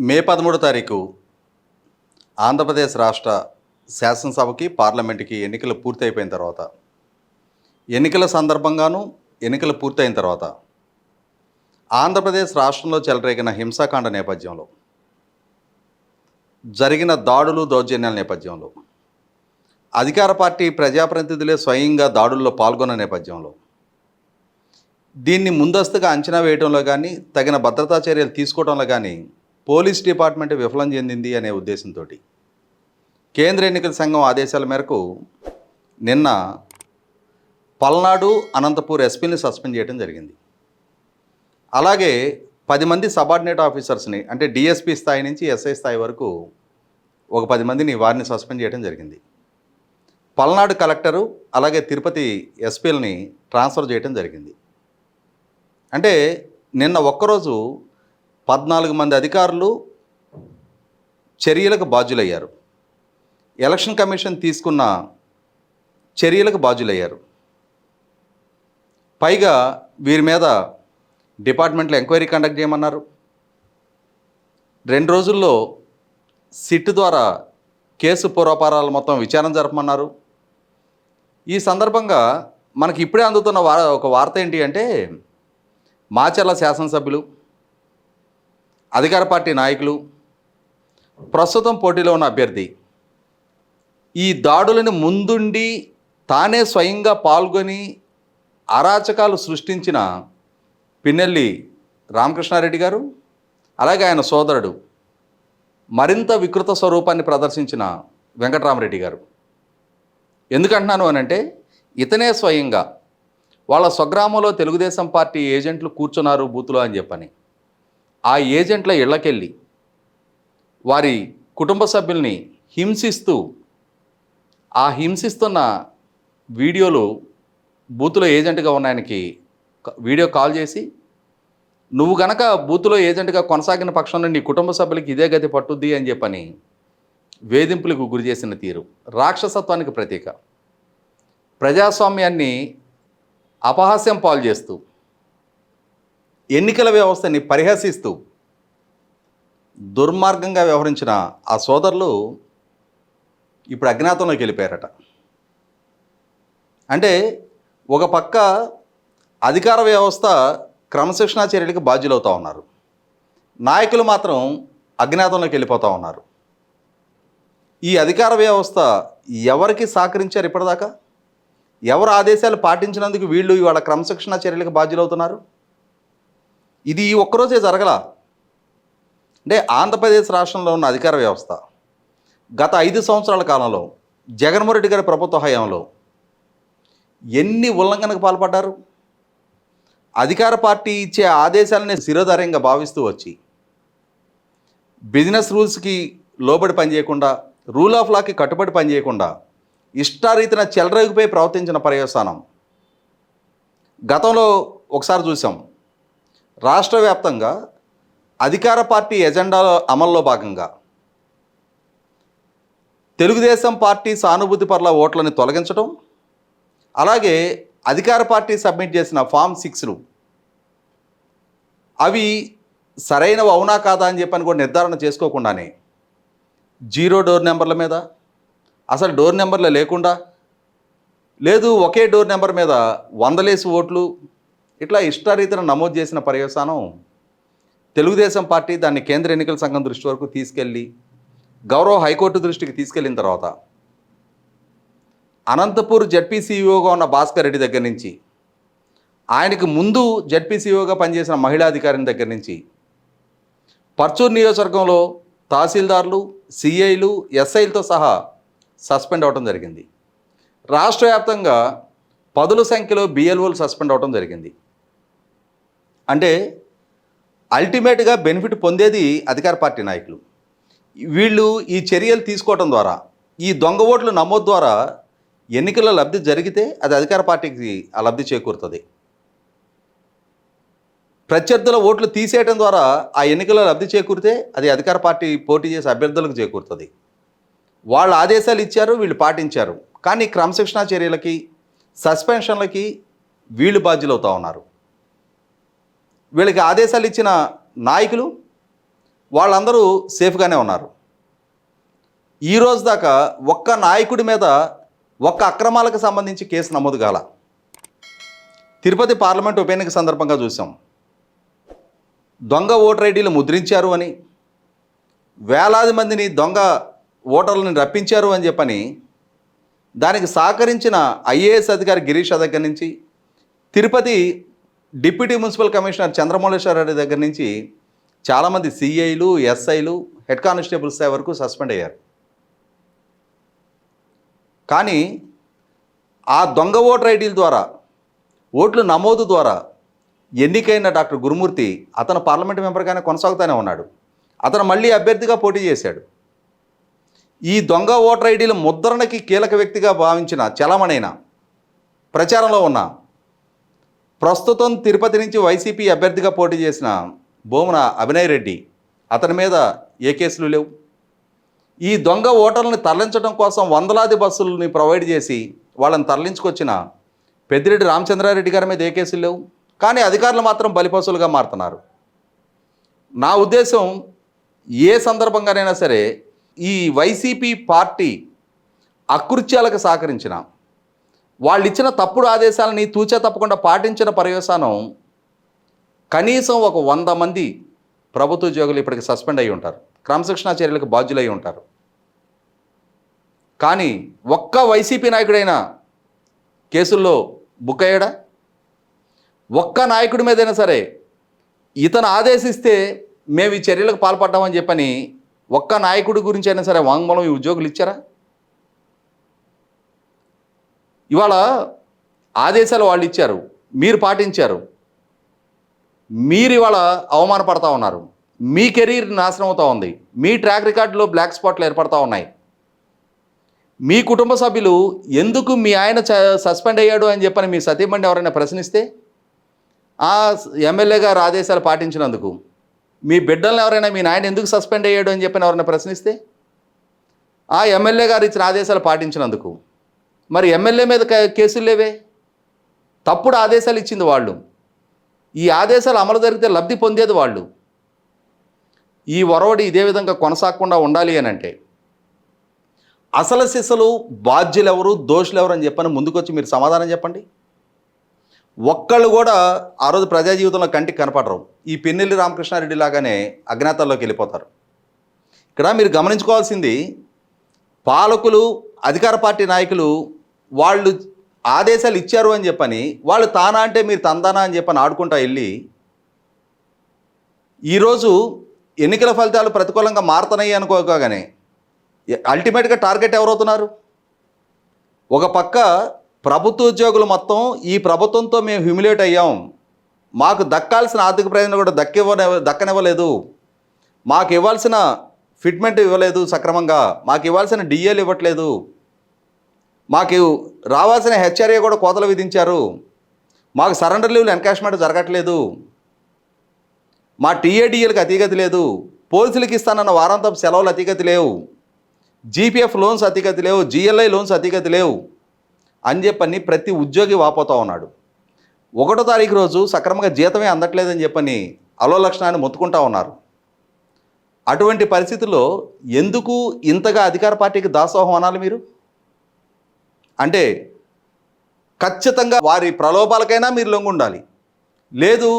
మే 13 తారీఖు ఆంధ్రప్రదేశ్ రాష్ట్ర శాసనసభకి పార్లమెంట్కి ఎన్నికలు పూర్తయిపోయిన తర్వాత ఎన్నికల సందర్భంగాను ఎన్నికలు పూర్తయిన తర్వాత ఆంధ్రప్రదేశ్ రాష్ట్రంలో చెలరేగిన హింసాకాండ నేపథ్యంలో జరిగిన దాడులు దౌర్జన్యాల నేపథ్యంలో అధికార పార్టీ ప్రజాప్రతినిధులే స్వయంగా దాడుల్లో పాల్గొన్న నేపథ్యంలో దీన్ని ముందస్తుగా అంచనా వేయడంలో కానీ తగిన భద్రతా చర్యలు తీసుకోవడంలో కానీ పోలీస్ డిపార్ట్మెంట్ విఫలం చెందింది అనే ఉద్దేశంతో కేంద్ర ఎన్నికల సంఘం ఆదేశాల మేరకు నిన్న పల్నాడు అనంతపూర్ ఎస్పీని సస్పెండ్ చేయడం జరిగింది. అలాగే 10 మంది సబార్డినేట్ ఆఫీసర్స్ని అంటే డిఎస్పీ స్థాయి నుంచి ఎస్ఐ స్థాయి వరకు ఒక 10 మందిని వారిని సస్పెండ్ చేయడం జరిగింది. పల్నాడు కలెక్టరు అలాగే తిరుపతి ఎస్పీలని ట్రాన్స్ఫర్ చేయడం జరిగింది. అంటే నిన్న ఒక్కరోజు 14 మంది అధికారులు చర్యలకు బాధ్యులయ్యారు. ఎలక్షన్ కమిషన్ తీసుకున్న చర్యలకు బాధ్యులయ్యారు. పైగా వీరి మీద డిపార్ట్మెంట్లో ఎంక్వైరీ కండక్ట్ చేయమన్నారు. 2 రోజుల్లో సిట్ ద్వారా కేసు పూర్వపారాలు మొత్తం విచారణ జరపమన్నారు. ఈ సందర్భంగా మనకి ఇప్పుడే అందుతున్న ఒక వార్త ఏంటి అంటే మాచర్ల శాసనసభ్యులు, అధికార పార్టీ నాయకులు, ప్రస్తుతం పోటీలో ఉన్న అభ్యర్థి ఈ దాడులను ముందుండి తానే స్వయంగా పాల్గొని అరాచకాలు సృష్టించిన పిన్నెల్లి రామకృష్ణారెడ్డి గారు, అలాగే ఆయన సోదరుడు మరింత వికృత స్వరూపాన్ని ప్రదర్శించిన వెంకటరామరెడ్డి గారు. ఎందుకంటున్నాను అనంటే ఇతనే స్వయంగా వాళ్ళ స్వగ్రామంలో తెలుగుదేశం పార్టీ ఏజెంట్లు కూర్చున్నారు బూతులో అని చెప్పని ఆ ఏజెంట్ల ఇళ్లకెళ్ళి వారి కుటుంబ సభ్యుల్ని హింసిస్తూ ఆ హింసిస్తున్న వీడియోలు బూతులో ఏజెంట్గా ఉన్న ఆయనకి వీడియో కాల్ చేసి నువ్వు గనక బూతులో ఏజెంట్గా కొనసాగిన పక్షంలో నీ కుటుంబ సభ్యులకి ఇదే గతి పట్టుద్ది అని చెప్పని వేధింపులకు గురి చేసిన తీరు రాక్షసత్వానికి ప్రతీక. ప్రజాస్వామ్యాన్ని అపహాస్యం పాలు చేస్తూ ఎన్నికల వ్యవస్థని పరిహసిస్తూ దుర్మార్గంగా వ్యవహరించిన ఆ సోదరులు ఇప్పుడు అజ్ఞాతంలోకి వెళ్ళిపోయారట. అంటే ఒక పక్క అధికార వ్యవస్థ క్రమశిక్షణా చర్యలకు బాధ్యులవుతూ ఉన్నారు, నాయకులు మాత్రం అజ్ఞాతంలోకి వెళ్ళిపోతూ ఉన్నారు. ఈ అధికార వ్యవస్థ ఎవరికి సహకరించారు ఇప్పటిదాకా? ఎవరు ఆదేశాలు పాటించినందుకు వీళ్ళు ఇవాళ క్రమశిక్షణా చర్యలకు బాధ్యులవుతున్నారు? ఇది ఒక్కరోజే జరగల. అంటే ఆంధ్రప్రదేశ్ రాష్ట్రంలో ఉన్న అధికార వ్యవస్థ గత 5 సంవత్సరాల కాలంలో జగన్మోహన్ రెడ్డి గారి ప్రభుత్వ హయాంలో ఎన్ని ఉల్లంఘనకు పాల్పడ్డారు? అధికార పార్టీ ఇచ్చే ఆదేశాలని శిరోధార్యంగా భావిస్తూ వచ్చి బిజినెస్ రూల్స్కి లోబడి పనిచేయకుండా, రూల్ ఆఫ్ లాకి కట్టుబడి పనిచేయకుండా ఇష్టారీతిన చెలరేగిపోయి ప్రవర్తించిన పర్యవసానం గతంలో ఒకసారి చూసాం. రాష్ట్ర వ్యాప్తంగా అధికార పార్టీ ఎజెండా అమల్లో భాగంగా తెలుగుదేశం పార్టీ సానుభూతి పట్ల ఓట్లను తొలగించడం, అలాగే అధికార పార్టీ సబ్మిట్ చేసిన ఫామ్ 6లు అవి సరైనవి అవునా కాదా అని చెప్పని కూడా నిర్ధారణ చేసుకోకుండానే 0 డోర్ నెంబర్ల మీద, అసలు డోర్ నెంబర్లు లేకుండా, లేదు ఒకే డోర్ నెంబర్ మీద 100 ఓట్లు, ఇట్లా ఇష్టారీతిన నమోదు చేసిన పర్యవసానం తెలుగుదేశం పార్టీ దాన్ని కేంద్ర ఎన్నికల సంఘం దృష్టి వరకు తీసుకెళ్ళి గౌరవ హైకోర్టు దృష్టికి తీసుకెళ్ళిన తర్వాత అనంతపూర్ జడ్పీసీఈఓగా ఉన్న భాస్కర్ రెడ్డి దగ్గర నుంచి, ఆయనకు ముందు జడ్పీసీఈఓగా పనిచేసిన మహిళా అధికారిని దగ్గర నుంచి పర్చూరు నియోజకవర్గంలో తహసీల్దార్లు, సిఐలు, ఎస్ఐలతో సహా సస్పెండ్ అవడం జరిగింది. రాష్ట్ర వ్యాప్తంగా 10ల సంఖ్యలో బిఎల్ఓలు సస్పెండ్ అవడం జరిగింది. అంటే అల్టిమేట్గా బెనిఫిట్ పొందేది అధికార పార్టీ నాయకులు. వీళ్ళు ఈ చర్యలు తీసుకోవడం ద్వారా, ఈ దొంగ ఓట్లు నమోదు ద్వారా ఎన్నికల లబ్ధి జరిగితే అది అధికార పార్టీకి ఆ లబ్ధి చేకూరుతుంది. ప్రత్యర్థుల ఓట్లు తీసేయడం ద్వారా ఆ ఎన్నికల లబ్ధి చేకూరితే అది అధికార పార్టీ పోటీ చేసే అభ్యర్థులకు చేకూరుతుంది. వాళ్ళు ఆదేశాలు ఇచ్చారు, వీళ్ళు పాటించారు, కానీ క్రమశిక్షణా చర్యలకి, సస్పెన్షన్లకి వీళ్ళు బాధ్యులవుతూ ఉన్నారు. వీళ్ళకి ఆదేశాలు ఇచ్చిన నాయకులు వాళ్ళందరూ సేఫ్గానే ఉన్నారు. ఈరోజు దాకా ఒక్క నాయకుడి మీద ఒక్క అక్రమాలకు సంబంధించి కేసు నమోదు కాల. తిరుపతి పార్లమెంట్ ఉప ఎన్నిక సందర్భంగా చూసాం. దొంగ ఓటర్ ఐడీలు ముద్రించారు అని, వేలాది మందిని దొంగ ఓటర్లను రప్పించారు అని చెప్పని దానికి సహకరించిన ఐఏఎస్ అధికారి గిరీష్ దగ్గర నుంచి, తిరుపతి డిప్యూటీ మున్సిపల్ కమిషనర్ చంద్రమౌళేశ్వరరెడ్డి దగ్గర నుంచి చాలామంది సిఐలు, ఎస్ఐలు, హెడ్ కానిస్టేబుల్స్ వరకు సస్పెండ్ అయ్యారు. కానీ ఆ దొంగ ఓటర్ ఐడీల ద్వారా, ఓట్లు నమోదు ద్వారా ఎన్నికైన డాక్టర్ గురుమూర్తి అతను పార్లమెంట్ మెంబర్గానే కొనసాగుతూనే ఉన్నాడు. అతను మళ్ళీ అభ్యర్థిగా పోటీ చేశాడు. ఈ దొంగ ఓటర్ ఐడీల ముద్రణకి కీలక వ్యక్తిగా భావించిన చలమణైన ప్రచారంలో ఉన్న ప్రస్తుతం తిరుపతి నుంచి వైసీపీ అభ్యర్థిగా పోటీ చేసిన భూమన అభినయ్ రెడ్డి, అతని మీద ఏ కేసులు లేవు. ఈ దొంగ ఓటర్లను తరలించడం కోసం వందలాది బస్సులని ప్రొవైడ్ చేసి వాళ్ళని తరలించుకొచ్చిన పెద్దిరెడ్డి రామచంద్రారెడ్డి గారి మీద ఏ కేసులు లేవు. కానీ అధికారులు మాత్రం బలిపశువులుగా మారుతున్నారు. నా ఉద్దేశం, ఏ సందర్భంగానైనా సరే ఈ వైసీపీ పార్టీ అకృత్యాలకు సహకరించిన, వాళ్ళు ఇచ్చిన తప్పుడు ఆదేశాలని తూచా తప్పకుండా పాటించిన పర్యవసానం కనీసం ఒక 100 మంది ప్రభుత్వ ఉద్యోగులు ఇప్పటికి సస్పెండ్ అయ్యి ఉంటారు, క్రమశిక్షణా చర్యలకు బాధ్యులై ఉంటారు. కానీ ఒక్క వైసీపీ నాయకుడైనా కేసుల్లో బుక్ అయ్యాడా? ఒక్క నాయకుడి మీదైనా సరే ఇతను ఆదేశిస్తే మేము ఈ చర్యలకు పాల్పడ్డామని చెప్పని ఒక్క నాయకుడి గురించి అయినా సరే వాంగ్మూలం ఈ ఉద్యోగులు ఇచ్చారా? ఇవాళ ఆదేశాలు వాళ్ళు ఇచ్చారు, మీరు పాటించారు, మీరు ఇవాళ అవమానపడతా ఉన్నారు. మీ కెరీర్ నాశనం అవుతూ ఉంది. మీ ట్రాక్ రికార్డులో బ్లాక్ స్పాట్లు ఏర్పడతా ఉన్నాయి. మీ కుటుంబ సభ్యులు ఎందుకు మీ ఆయన సస్పెండ్ అయ్యాడు అని చెప్పని మీ సతీమణి ఎవరైనా ప్రశ్నిస్తే, ఆ ఎమ్మెల్యే గారు ఆదేశాలు పాటించినందుకు, మీ బిడ్డలను ఎవరైనా మీ నాయన ఎందుకు సస్పెండ్ అయ్యాడు అని చెప్పని ఎవరైనా ప్రశ్నిస్తే, ఆ ఎమ్మెల్యే గారు ఇచ్చిన ఆదేశాలు పాటించినందుకు. మరి ఎమ్మెల్యే మీద కేసులు లేవే? తప్పుడు ఆదేశాలు ఇచ్చింది వాళ్ళు. ఈ ఆదేశాలు అమలు జరిగితే లబ్ధి పొందేది వాళ్ళు. ఈ ఒరవడి ఇదే విధంగా కొనసాగకుండా ఉండాలి అని అంటే అసలు సిసలు బాధ్యులు ఎవరు, దోషులు ఎవరు అని చెప్పని ముందుకొచ్చి మీరు సమాధానం చెప్పండి. ఒక్కళ్ళు కూడా ఆ రోజు ప్రజా జీవితంలో కంటికి కనపడరు. ఈ పిన్నెల్లి రామకృష్ణారెడ్డి లాగానే అజ్ఞాతాల్లోకి వెళ్ళిపోతారు. ఇక్కడ మీరు గమనించుకోవాల్సింది, పాలకులు, అధికార పార్టీ నాయకులు వాళ్ళు ఆదేశాలు ఇచ్చారు అని చెప్పని వాళ్ళు తానా అంటే మీరు తందానా అని చెప్పని ఆడుకుంటా వెళ్ళి ఈరోజు ఎన్నికల ఫలితాలు ప్రతికూలంగా మారుతున్నాయి అనుకోగానే అల్టిమేట్గా టార్గెట్ ఎవరవుతున్నారు? ఒక పక్క ప్రభుత్వ ఉద్యోగులు మొత్తం ఈ ప్రభుత్వంతో మేము హ్యూమిలేట్ అయ్యాం, మాకు దక్కాల్సిన ఆర్థిక ప్రయోజనం కూడా దక్కనివ్వలేదు, మాకు ఇవ్వాల్సిన ఫిట్మెంట్ ఇవ్వలేదు సక్రమంగా, మాకు ఇవ్వాల్సిన డిఏలు ఇవ్వట్లేదు, మాకు రావాల్సిన హెచ్ఆర్ఏ కూడా కోతలు విధించారు, మాకు సరెండర్ లీవ్లు ఎన్కాష్మెంట్ జరగట్లేదు, మా టీఏడిఎల్కి అతిగతి లేదు, పోలీసులకి ఇస్తానన్న వారాంతపు సెలవులు అతిగతి లేవు, జీపీఎఫ్ లోన్స్ అతిగతి లేవు, జిఎల్ఐ లోన్స్ అతిగతి లేవు అని చెప్పని ప్రతి ఉద్యోగి వాపోతూ ఉన్నాడు. 1వ తారీఖు రోజు సక్రమంగా జీతమే అందట్లేదని చెప్పని అలో లక్షణాన్ని మొత్తుకుంటా ఉన్నారు. అటువంటి పరిస్థితుల్లో ఎందుకు ఇంతగా అధికార పార్టీకి దాసోహం అనాలి మీరు? అంటే ఖచ్చితంగా వారి ప్రలోభాలకైనా మీరు లొంగి ఉండాలి, లేదు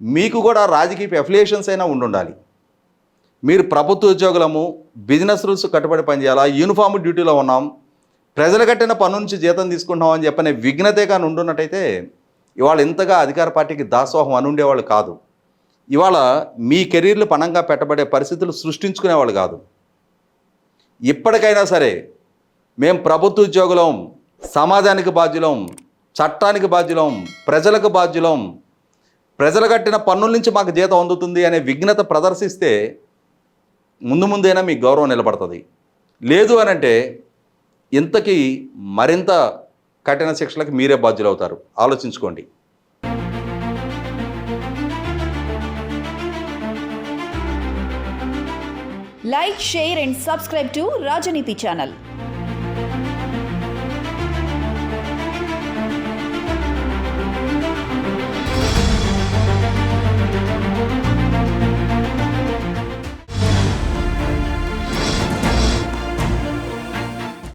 మీకు కూడా రాజకీయ అఫిలియేషన్స్ అయినా ఉండాలి. మీరు ప్రభుత్వ ఉద్యోగులము, బిజినెస్ రూల్స్ కట్టుబడి పనిచేయాలా, యూనిఫామ్ డ్యూటీలో ఉన్నాం, ప్రజలు కట్టిన పన్ను నుంచి జీతం తీసుకుంటున్నాం అని చెప్పనే విఘ్నతే కానీ ఉండున్నట్టయితే ఇవాళ ఇంతగా అధికార పార్టీకి దాసోహం అని ఉండేవాళ్ళు కాదు. ఇవాళ మీ కెరీర్లు పణంగా పెట్టబడే పరిస్థితులు సృష్టించుకునేవాళ్ళు కాదు. ఇప్పటికైనా సరే మేము ప్రభుత్వ ఉద్యోగులం, సమాజానికి బాధ్యులం, చట్టానికి బాధ్యులం, ప్రజలకు బాధ్యులం, ప్రజలు కట్టిన పన్నుల నుంచి మాకు జీతం అందుతుంది అనే విఘ్నత ప్రదర్శిస్తే ముందైనా మీకు గౌరవం నిలబడుతుంది. లేదు అని అంటే ఇంతకీ మరింత కఠిన శిక్షలకు మీరే బాధ్యులు అవుతారు. ఆలోచించుకోండి. Like, share and subscribe to Rajaniti channel.